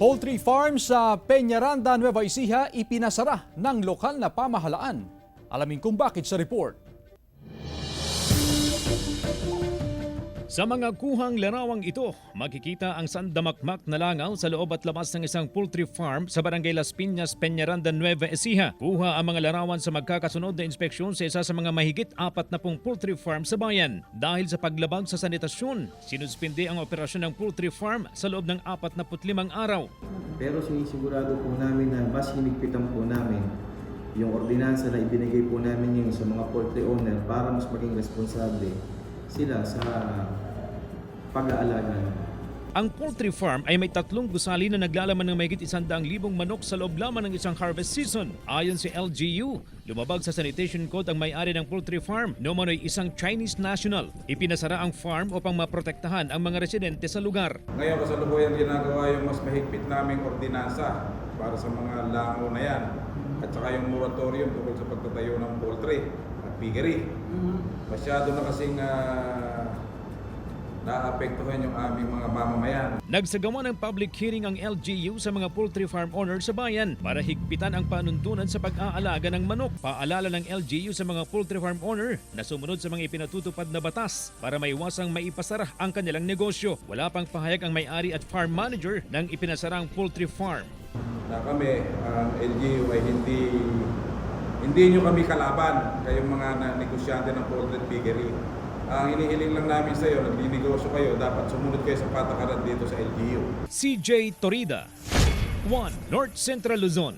Poultry farm sa Peñaranda, Nueva Ecija ipinasara ng lokal na pamahalaan. Alamin kung bakit sa report. Sa mga kuhang larawang ito, makikita ang sandamakmak na langaw sa loob at labas ng isang poultry farm sa Barangay Las Piñas, Peñaranda, Nueva Ecija. Kuha ang mga larawan sa magkakasunod na inspeksyon sa isa sa mga mahigit 40 poultry farm sa bayan. Dahil sa paglabag sa sanitasyon, sinuspindi ang operasyon ng poultry farm sa loob ng 45 araw. Pero sinisigurado po namin na mas hinigpitan po namin yung ordinansa na ibinigay po namin yung sa mga poultry owner para mas maging responsable sila sa pag-aalaga. Ang poultry farm ay may 3 gusali na naglalaman ng mahigit 100,000 manok sa loob lamang ng isang harvest season. Ayon si LGU, lumabag sa sanitation code ang may-ari ng poultry farm na umano'y isang Chinese national. Ipinasara ang farm upang maprotektahan ang mga residente sa lugar. Ngayon kasalukuyan ginagawa yung mas mahigpit naming ordinansa para sa mga langaw na yan at saka yung moratorium tungkol sa pagtatayo ng poultry at piggery. Masyado na kasing naapektuhan yung aming mga mamamayan. Nagsagawa ng public hearing ang LGU sa mga poultry farm owners sa bayan para higpitan ang panuntunan sa pag-aalaga ng manok. Paalala ng LGU sa mga poultry farm owner na sumunod sa mga ipinatutupad na batas para maiwasang maipasara ang kanilang negosyo. Wala pang pahayag ang may-ari at farm manager ng ipinasarang poultry farm. Na kami, ang LGU ay hindi nyo kami kalaban, kayong mga negosyante ng poultry at piggery. Ang inihiling lang namin sa iyo, nagninegosyo kayo, dapat sumunod kayo sa patakaran dito sa LGU. CJ Torida, 1 North Central Luzon.